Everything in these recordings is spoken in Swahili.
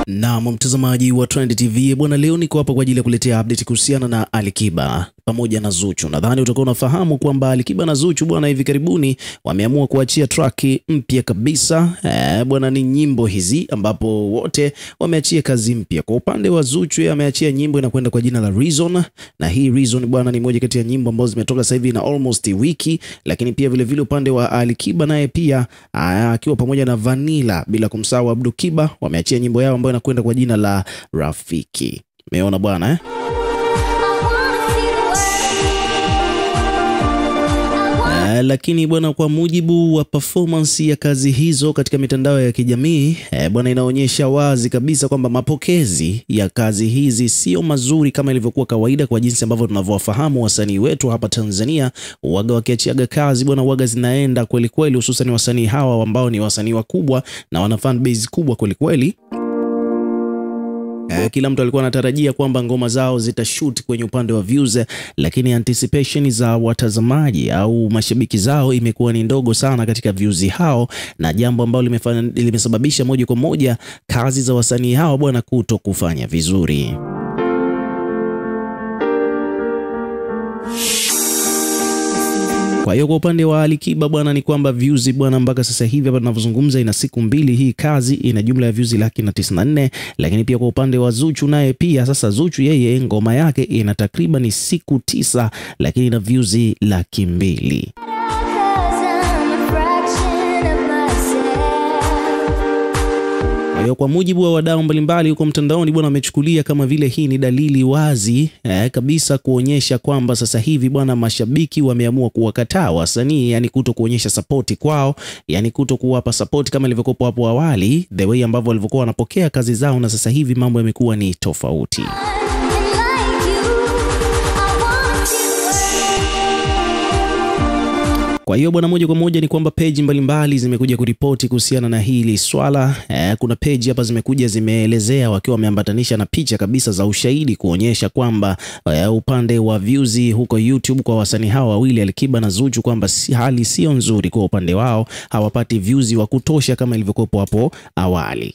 Na mtazamaji wa Trend TV bwana, leo niko hapa kwa ajili ya kuletea update kuhusiana na Alikiba pamoja na Zuchu. Nadhani utakuwa unafahamu kwamba Alikiba na Zuchu bwana, hivi karibuni wameamua kuachia track mpya kabisa. Bwana, ni nyimbo hizi ambapo wote wameachia kazi mpya. Kwa upande wa Zuchu, yeye ameachia nyimbo inakwenda kwa jina la Reason, na hii Reason bwana ni moja kati ya nyimbo ambazo zimetoka sasa hivi na almost wiki. Lakini pia vile vile upande wa Alikiba naye pia akiwa pamoja na Vanilla, bila kumsahau Abdukiba, wameachia nyimbo yao ambayo inakwenda kwa jina la Rafiki. Umeona bwana Lakini bwana, kwa mujibu wa performance ya kazi hizo katika mitandao ya kijamii bwana, inaonyesha wazi kabisa kwamba mapokezi ya kazi hizi sio mazuri kama ilivyokuwa kawaida, kwa jinsi ambavyo tunavyowafahamu wasanii wetu hapa Tanzania. Waga wakiachiaga kazi bwana, waga zinaenda kweli kweli, hususan wasanii hawa ambao ni wasanii wakubwa na wana fan base kubwa kweli kweli. Kila mtu alikuwa anatarajia kwamba ngoma zao zitashoot kwenye upande wa views, lakini anticipation za watazamaji au mashabiki zao imekuwa ni ndogo sana katika views hao, na jambo ambalo limesababisha moja kwa moja kazi za wasanii hao bwana kuto kufanya vizuri. Kwa hiyo kwa upande wa Alikiba bwana ni kwamba views bwana mpaka sasa hivi hapa tunavyozungumza ina siku mbili hii kazi ina jumla ya views 194,000. Lakini pia kwa upande wa Zuchu naye pia, sasa Zuchu yeye ngoma yake ina takriban siku 9 lakini ina views 200,000. Kwa mujibu wa wadau mbalimbali huko mtandaoni bwana, wamechukulia kama vile hii ni dalili wazi kabisa kuonyesha kwamba sasa hivi bwana mashabiki wameamua kuwakataa wasanii, yani kuto kuonyesha support kwao, yani kuto kuwapa support kama ilivyokuwa hapo awali, the way ambavyo walivyokuwa wanapokea kazi zao, na sasa hivi mambo yamekuwa ni tofauti. Kwa hiyo bwana, moja kwa moja ni kwamba page mbalimbali zimekuja kuripoti kuhusiana na hili swala. Kuna page hapa zimekuja zimeelezea wakiwa wameambatanisha na picha kabisa za ushahidi kuonyesha kwamba upande wa views huko YouTube kwa wasanii hao wawili Alikiba na Zuchu kwamba hali sio nzuri kwa upande wao, hawapati views wa kutosha kama ilivyokuwa hapo awali.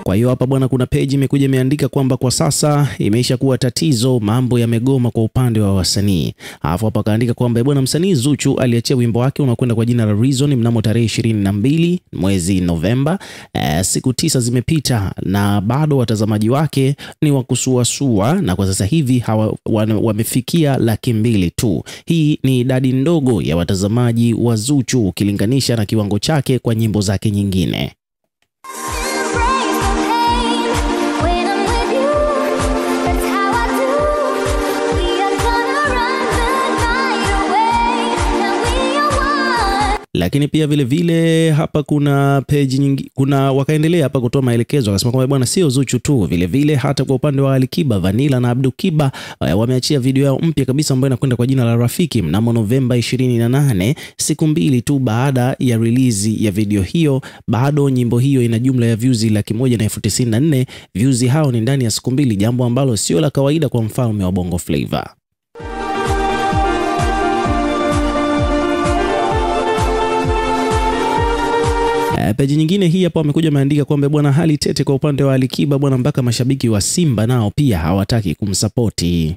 Kwa hiyo hapa bwana, kuna page imekuja imeandika kwamba kwa sasa imeisha kuwa tatizo, mambo yamegoma kwa upande wa wasanii. Alafu hapa kaandika kwamba bwana, msanii Zuchu aliachia wimbo wake unakwenda kwa jina la Reason mnamo tarehe 22 mwezi Novemba. Siku 9 zimepita na bado watazamaji wake ni wakusuasua, na kwa sasa hivi wamefikia 200,000 tu. Hii ni idadi ndogo ya watazamaji wa Zuchu ukilinganisha na kiwango chake kwa nyimbo zake nyingine. Lakini pia vile vile hapa kuna page nyingi, wakaendelea hapa kutoa maelekezo, akasema kwamba bwana sio Zuchu tu, vile vile hata kwa upande wa Alikiba, Vanilla na Abdukiba wameachia video yao mpya kabisa ambayo inakwenda kwa jina la Rafiki mnamo Novemba 28, siku 2 tu baada ya release ya video hiyo. Bado nyimbo hiyo ina jumla ya views 194,000. Views hao ni ndani ya siku 2, jambo ambalo sio la kawaida kwa mfalme wa Bongo Flava. Page nyingine hii hapa wamekuja wameandika kwamba bwana hali tete kwa upande wa Alikiba bwana, mpaka mashabiki wa Simba nao pia hawataki kumsapoti.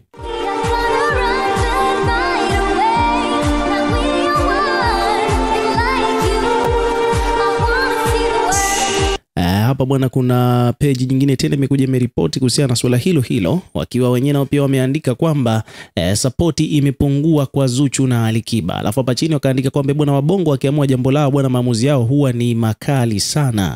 Hapa bwana kuna page nyingine tena imekuja imeripoti kuhusiana na swala hilo hilo, wakiwa wenyewe nao pia wameandika kwamba support imepungua kwa Zuchu na Alikiba. Alafu hapa chini wakaandika kwamba bwana wabongo wakiamua jambo lao bwana, maamuzi yao huwa ni makali sana.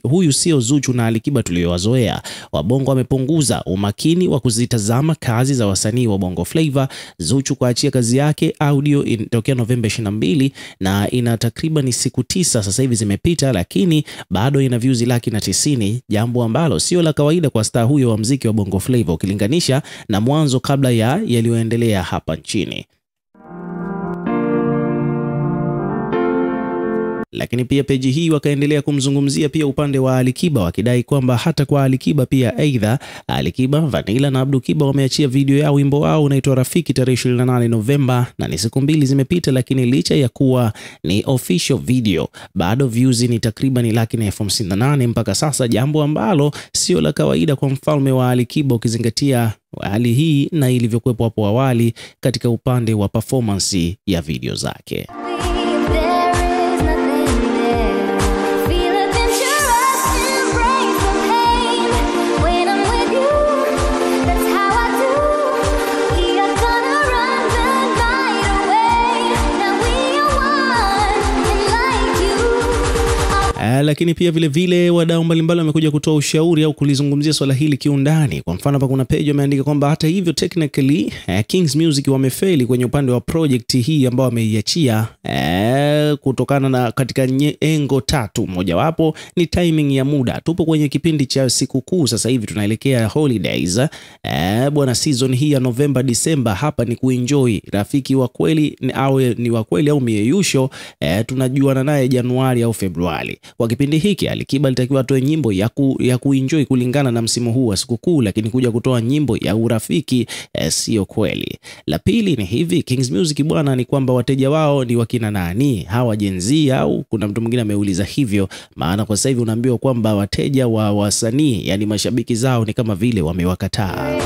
Huyu sio Zuchu na Alikiba tuliowazoea. Wabongo wamepunguza umakini wa kuzitazama kazi za wasanii wa Bongo Flava. Zuchu kuachia kazi yake audio inatokea Novemba 22 na ina takriban siku 9 sasa hivi zimepita, lakini bado ina views 190,000, jambo ambalo sio la kawaida kwa star huyo wa muziki wa Bongo Flava ukilinganisha na mwanzo kabla ya yaliyoendelea hapa nchini. Lakini pia peji hii wakaendelea kumzungumzia pia upande wa Alikiba, wakidai kwamba hata kwa Alikiba pia, aidha Alikiba, Vanilla na Abdu Kiba wameachia video yao, wimbo wao unaitwa Rafiki tarehe 28 Novemba, na ni siku 2 zimepita, lakini licha ya kuwa ni official video bado views ni takriban 158,000 mpaka sasa, jambo ambalo sio la kawaida kwa mfalme wa Alikiba ukizingatia hali hii na ilivyokuwepo hapo awali katika upande wa performance ya video zake. Lakini pia vile vile wadau mbalimbali wamekuja kutoa ushauri au kulizungumzia swala hili kiundani. Kwa mfano hapa kuna page wameandika kwamba hata hivyo technically Kings Music wamefeli kwenye upande wa project hii ambao wameiachia kutokana na katika engo 3. Mojawapo ni timing ya muda. Tupo kwenye kipindi cha sikukuu sasa hivi, tunaelekea holidays. Bwana, season hii ya November December hapa ni kuenjoy. Rafiki wa kweli ni wa kweli au mieyusho tunajuana naye Januari au Februari. Kwa kipindi hiki Alikiba alitakiwa atoe nyimbo ya kuenjoy kulingana na msimu huu wa sikukuu, lakini kuja kutoa nyimbo ya urafiki sio kweli. La pili ni hivi, Kings Music bwana, ni kwamba wateja wao ni wakina nani? Hawa Gen Z au kuna mtu mwingine ameuliza hivyo? Maana kwa sasa hivi unaambiwa kwamba wateja wa wasanii, yani mashabiki zao, ni kama vile wamewakataa.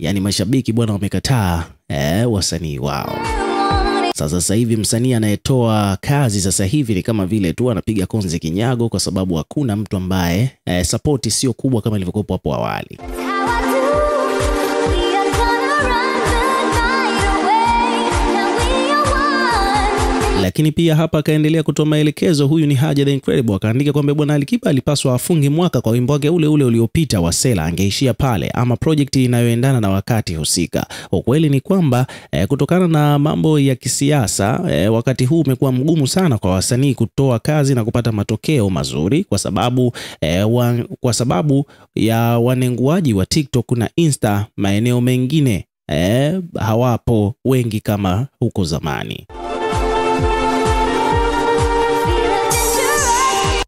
Yani mashabiki bwana wamekataa wasanii wao. Sasa hivi msanii anayetoa kazi sasa hivi ni kama vile tu anapiga konzi kinyago, kwa sababu hakuna mtu ambaye support sio kubwa kama ilivyokuwa hapo awali. Lakini pia hapa akaendelea kutoa maelekezo. Huyu ni Haja the Incredible, akaandika kwamba bwana Alikiba alipaswa afunge mwaka kwa wimbo wake ule uliopita wa Sela, angeishia pale, ama project inayoendana na wakati husika. Ukweli ni kwamba kutokana na mambo ya kisiasa wakati huu umekuwa mgumu sana kwa wasanii kutoa kazi na kupata matokeo mazuri, kwa sababu ya wanenguaji wa TikTok na Insta. Maeneo mengine hawapo wengi kama huko zamani.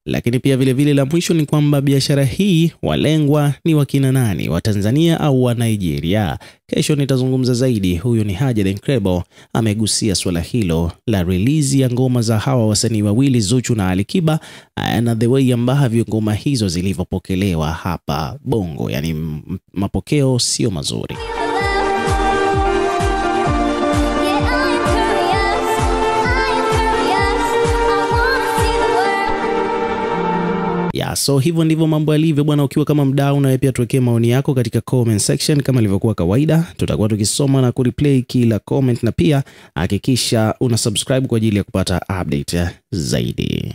Lakini pia vile vile la mwisho ni kwamba biashara hii walengwa ni wakina nani, wa Tanzania au wa Nigeria? Kesho nitazungumza zaidi. Huyu ni Haja the Incredible, amegusia swala hilo la release ya ngoma za hawa wasanii wawili Zuchu na Alikiba, na the way ambavyo ngoma hizo zilivyopokelewa hapa Bongo, yani mapokeo sio mazuri. So hivyo ndivyo mambo yalivyo bwana. Ukiwa kama mdau, na pia tuwekee maoni yako katika comment section kama ilivyokuwa kawaida. Tutakuwa tukisoma na kureplay kila comment, na pia hakikisha una subscribe kwa ajili ya kupata update zaidi.